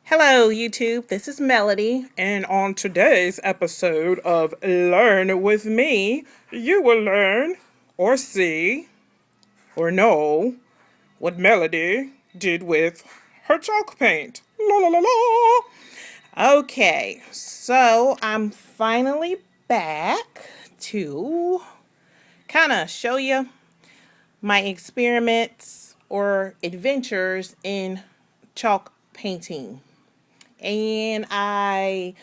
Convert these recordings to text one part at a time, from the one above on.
Hello, YouTube. This is Melody, and on today's episode of Learn with Me, you will learn or see or know what Melody did with her chalk paint. La la la la. Okay, so I'm finally back to kind of show you my experiments or adventures in chalk painting. And I'm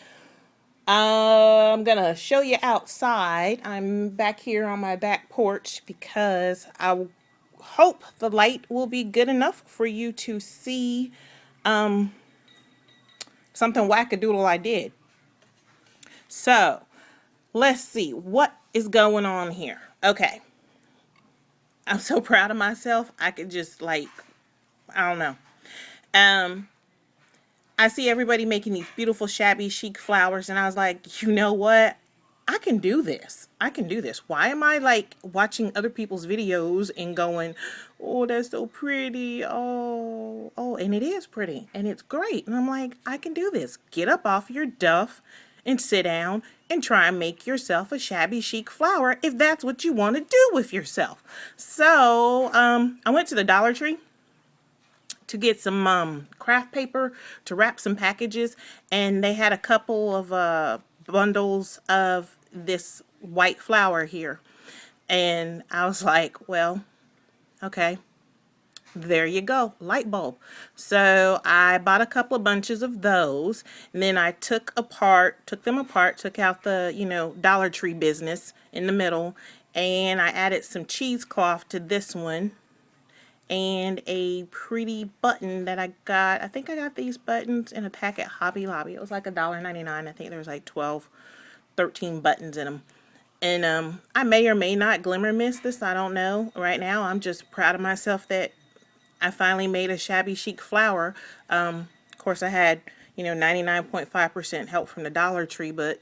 gonna show you outside. I'm back here on my back porch because I hope the light will be good enough for you to see something wackadoodle I did. So let's see what is going on here. Okay, I'm so proud of myself. I could just I don't know. I see everybody making these beautiful shabby chic flowers, and I was like, you know what? I can do this. I can do this. Why am I watching other people's videos and going, oh, that's so pretty. Oh, and it is pretty and it's great. And I'm like, I can do this. Get up off your duff and sit down and try and make yourself a shabby chic flower if that's what you want to do with yourself. So, I went to the Dollar Tree to get some craft paper to wrap some packages, and they had a couple of bundles of this white flour here, and I was like, well, okay, there you go, light bulb. So I bought a couple of bunches of those, and then I took them apart, took out the Dollar Tree business in the middle, and I added some cheesecloth to this one and a pretty button that I got. I think I got these buttons in a pack at Hobby Lobby. It was like $1.99. I think there was like 12, 13 buttons in them. And I may or may not glimmer mist this. I don't know. Right now, I'm just proud of myself that I finally made a shabby chic flower. Of course, I had 99.5% help from the Dollar Tree, but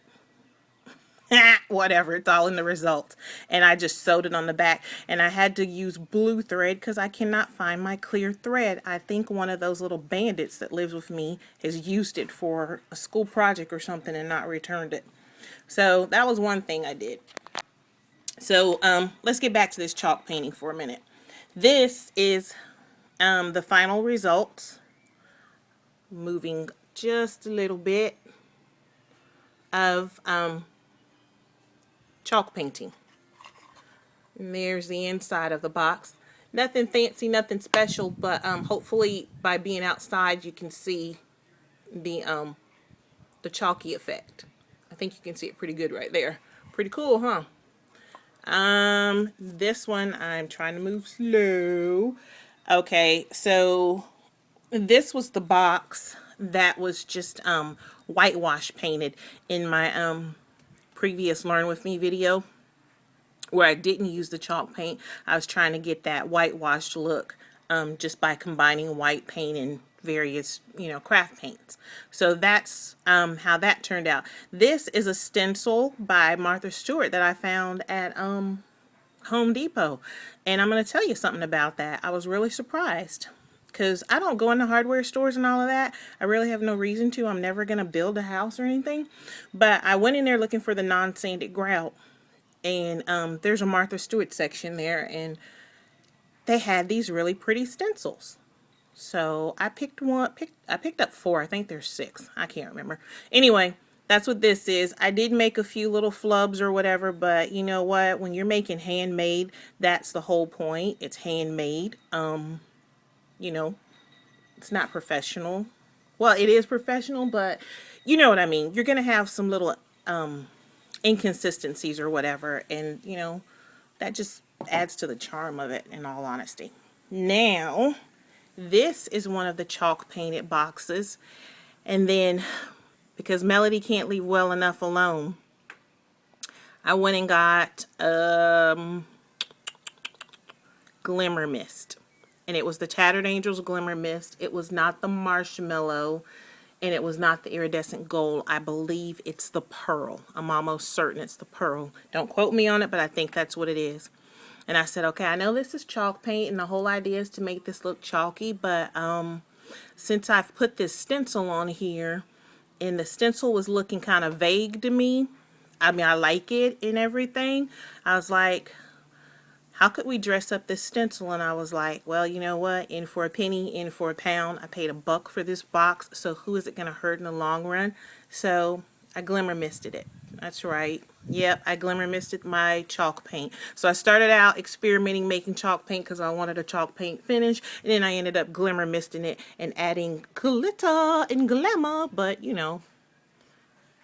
whatever, it's all in the results. And I just sewed it on the back, and I had to use blue thread because I cannot find my clear thread. I think one of those little bandits that lives with me has used it for a school project or something and not returned it. So that was one thing I did. So let's get back to this chalk painting for a minute. This is the final results. Moving just a little bit of chalk painting. And there's the inside of the box. Nothing fancy, nothing special, but hopefully by being outside you can see the chalky effect. I think you can see it pretty good right there. Pretty cool, huh? This one I'm trying to move slow. Okay, so this was the box that was just whitewash painted in my previous Learn With Me video, where I didn't use the chalk paint. I was trying to get that whitewashed look just by combining white paint and various craft paints. So that's how that turned out. This is a stencil by Martha Stewart that I found at Home Depot, and I'm going to tell you something about that. I was really surprised because I don't go into hardware stores and all of that. I really have no reason to. I'm never going to build a house or anything. But I went in there looking for the non-sanded grout. And there's a Martha Stewart section there. And they had these really pretty stencils. So I picked one. I picked up 4. I think there's 6. I can't remember. Anyway, that's what this is. I did make a few little flubs or whatever. But you know what? When you're making handmade, that's the whole point. It's handmade. It's not professional. Well, it is professional, but you know what I mean. You're going to have some little inconsistencies or whatever, and that just adds to the charm of it, in all honesty. Now, this is one of the chalk painted boxes, and then because Melody can't leave well enough alone, I went and got glimmer mist. And it was the Tattered Angels Glimmer Mist. It was not the marshmallow. And it was not the iridescent gold. I believe it's the pearl. I'm almost certain it's the pearl. Don't quote me on it, but I think that's what it is. And I said, okay, I know this is chalk paint, and the whole idea is to make this look chalky, but since I've put this stencil on here and the stencil was looking kind of vague to me, I mean, I like it and everything, I was like, how could we dress up this stencil? And I was like, well, you know what, in for a penny, in for a pound. I paid $1 for this box, so who is it going to hurt in the long run? So I glimmer misted it. That's right. Yep, I glimmer misted my chalk paint. So I started out experimenting making chalk paint because I wanted a chalk paint finish, and then I ended up glimmer misting it and adding glitter and glamour. But you know,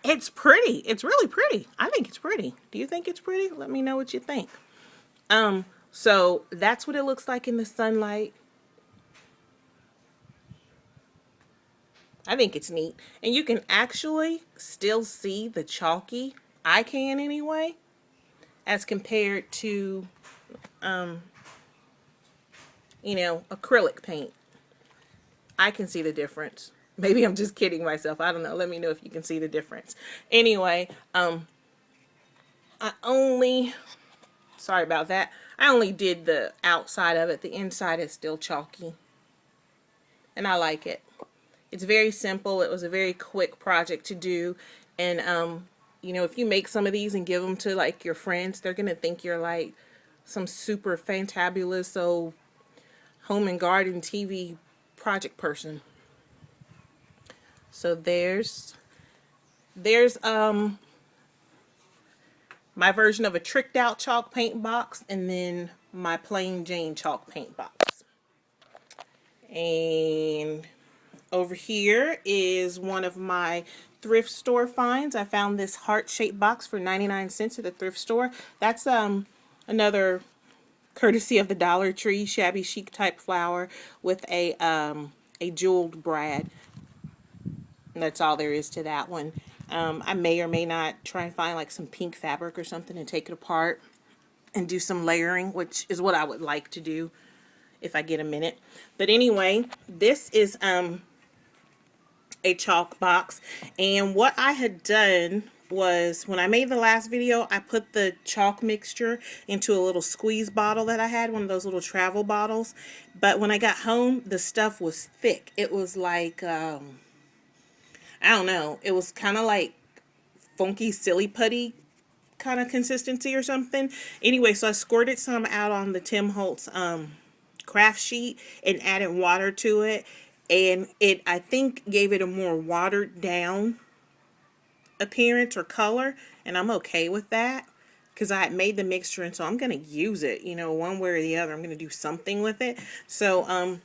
it's pretty. It's really pretty. I think it's pretty. Do you think it's pretty? Let me know what you think. So that's what it looks like in the sunlight. I think it's neat. And you can actually still see the chalky, I can anyway, as compared to, you know, acrylic paint. I can see the difference. Maybe I'm just kidding myself. I don't know. Let me know if you can see the difference. Anyway, sorry about that. I only did the outside of it. The inside is still chalky. And I like it. It's very simple. It was a very quick project to do. And, you know, if you make some of these and give them to, like, your friends, they're going to think you're, like, some super fantabulous, so home and garden TV project person. So there's my version of a tricked out chalk paint box, and then my plain Jane chalk paint box. And over here is one of my thrift store finds. I found this heart-shaped box for 99 cents at the thrift store. That's another courtesy of the Dollar Tree shabby chic type flower with a jeweled brad. And that's all there is to that one. I may or may not try and find like some pink fabric or something and take it apart and do some layering, which is what I would like to do if I get a minute. But anyway, this is a chalk box, and what I had done was, when I made the last video, I put the chalk mixture into a little squeeze bottle that I had, one of those little travel bottles. But when I got home, the stuff was thick. It was like I don't know, it was kind of like funky silly putty kind of consistency or something. Anyway, so I squirted some out on the Tim Holtz craft sheet and added water to it, and it, I think, gave it a more watered down appearance or color, and I'm okay with that because I had made the mixture, and so I'm going to use it, you know, one way or the other. I'm going to do something with it. So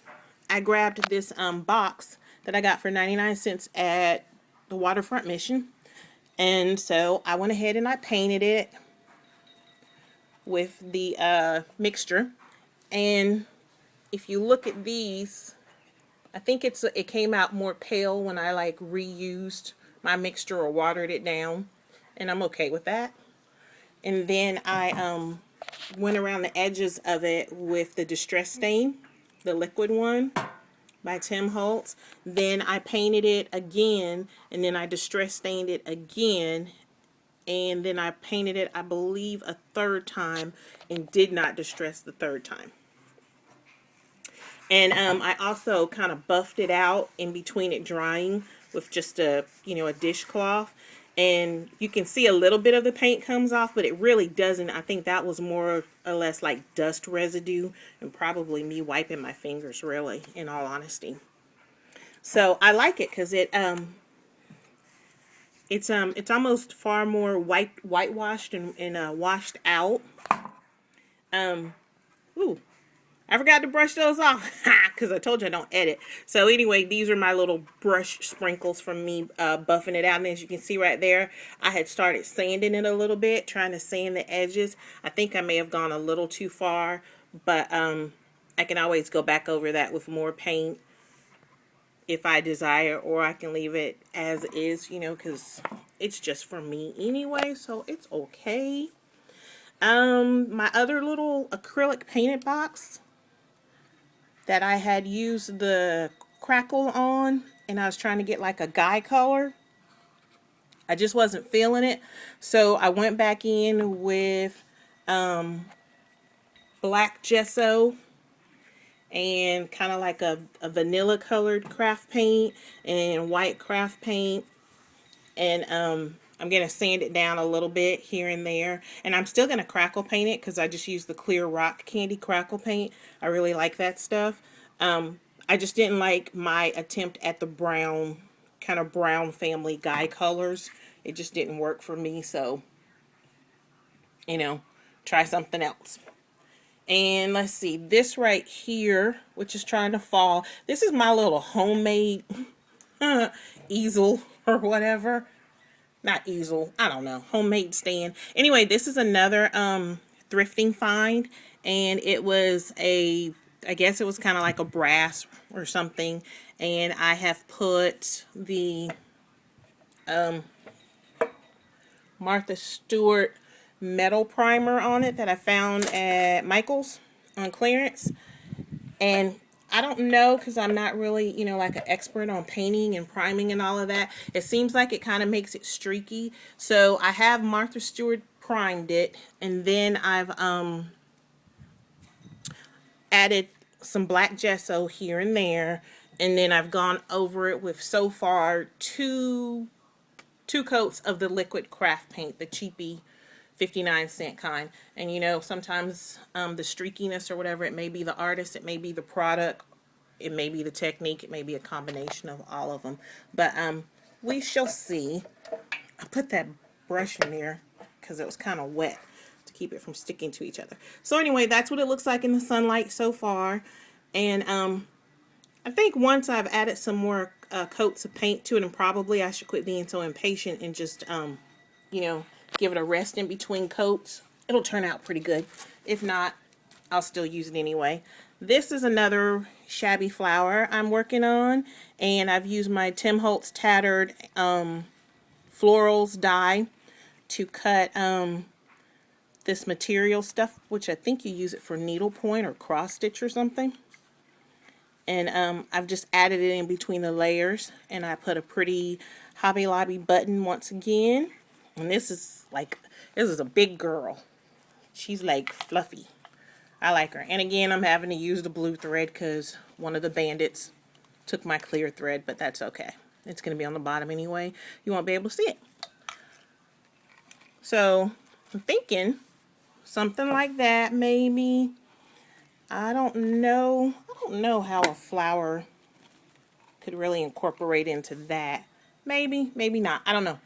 I grabbed this box that I got for 99 cents at the Waterfront Mission, and so I went ahead and I painted it with the mixture. And if you look at these, I think it came out more pale when I like reused my mixture or watered it down, and I'm okay with that. And then I went around the edges of it with the Distress Stain, the liquid one by Tim Holtz. Then I painted it again, and then I Distress Stained it again, and then I painted it, I believe, a third time and did not distress the third time. And I also kind of buffed it out in between it drying with just a, you know, a dishcloth. And you can see a little bit of the paint comes off, but it really doesn't. I think that was more or less like dust residue and probably me wiping my fingers, really, in all honesty. So I like it because it's almost far more whitewashed and washed out. Ooh. I forgot to brush those off because I told you I don't edit. So anyway, these are my little brush sprinkles from me buffing it out. And as you can see right there, I had started sanding it a little bit, trying to sand the edges. I think I may have gone a little too far, but I can always go back over that with more paint if I desire, or I can leave it as is, you know, because it's just for me anyway, so it's okay. My other little acrylic painted box that I had used the crackle on, and I was trying to get like a guy color. I just wasn't feeling it, so I went back in with black gesso, and kind of like a vanilla colored craft paint and white craft paint. And I'm going to sand it down a little bit here and there. And I'm still going to crackle paint it because I just used the clear rock candy crackle paint. I really like that stuff. I just didn't like my attempt at the brown, kind of brown family guy colors. It just didn't work for me. So, you know, try something else. And let's see, this right here, which is trying to fall. This is my little homemade easel or whatever. Not easel, I don't know, homemade stand. Anyway, this is another thrifting find, and it was I guess it was kind of like a brass or something, and I have put the Martha Stewart metal primer on it that I found at Michael's on clearance. And I don't know, because I'm not really, you know, like an expert on painting and priming and all of that. It seems like it kind of makes it streaky. So I have Martha Stewart primed it, and then I've added some black gesso here and there, and then I've gone over it with so far two coats of the liquid craft paint, the cheapy 59-cent kind. And you know, sometimes the streakiness or whatever, it may be the artist, it may be the product, it may be the technique, it may be a combination of all of them. But we shall see. I put that brush in there because it was kind of wet to keep it from sticking to each other. So anyway, that's what it looks like in the sunlight so far. And I think once I've added some more coats of paint to it, and probably I should quit being so impatient and just, you know, give it a rest in between coats, it'll turn out pretty good. If not, I'll still use it anyway. This is another shabby flower I'm working on, and I've used my Tim Holtz Tattered Florals die to cut this material stuff, which I think you use it for needlepoint or cross stitch or something. And I've just added it in between the layers, and I put a pretty Hobby Lobby button once again. And this is a big girl. She's like fluffy. I like her. And again, I'm having to use the blue thread because one of the bandits took my clear thread, but that's okay. It's going to be on the bottom anyway. You won't be able to see it. So I'm thinking something like that, maybe. I don't know how a flower could really incorporate into that. Maybe, maybe not. I don't know.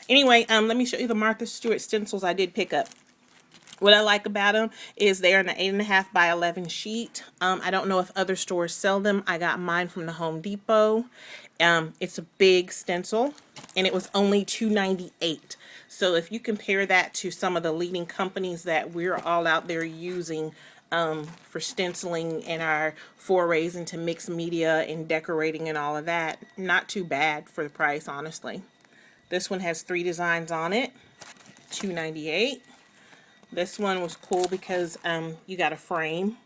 Anyway, let me show you the Martha Stewart stencils I did pick up. What I like about them is they're in the 8.5 by 11 sheet. I don't know if other stores sell them. I got mine from the Home Depot. It's a big stencil, and it was only $2.98. So if you compare that to some of the leading companies that we're all out there using for stenciling and our forays into mixed media and decorating and all of that, not too bad for the price, honestly. This one has 3 designs on it, $2.98. This one was cool because you got a frame.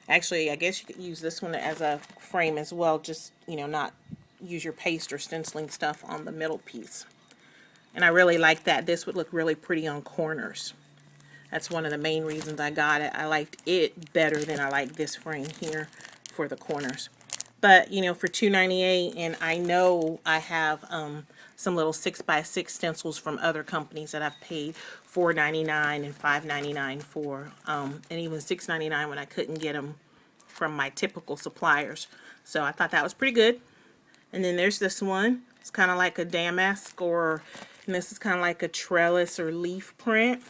Actually, I guess you could use this one as a frame as well, just, you know, not use your paste or stenciling stuff on the middle piece. And I really like that. This would look really pretty on corners. That's one of the main reasons I got it. I liked it better than I like this frame here for the corners. But, you know, for $2.98, and I know I have some little 6x6 stencils from other companies that I've paid $4.99 and $5.99 for, and even $6.99 when I couldn't get them from my typical suppliers. So I thought that was pretty good. And then there's this one. It's kind of like a damask, and this is kind of like a trellis or leaf print.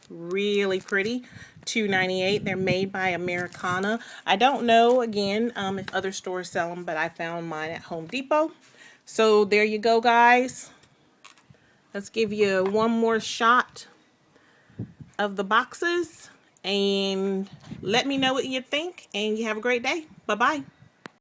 Really pretty. $2.98. They're made by Americana. I don't know, again, if other stores sell them, but I found mine at Home Depot. So there you go, guys. Let's give you one more shot of the boxes, and let me know what you think, and you have a great day. Bye-bye.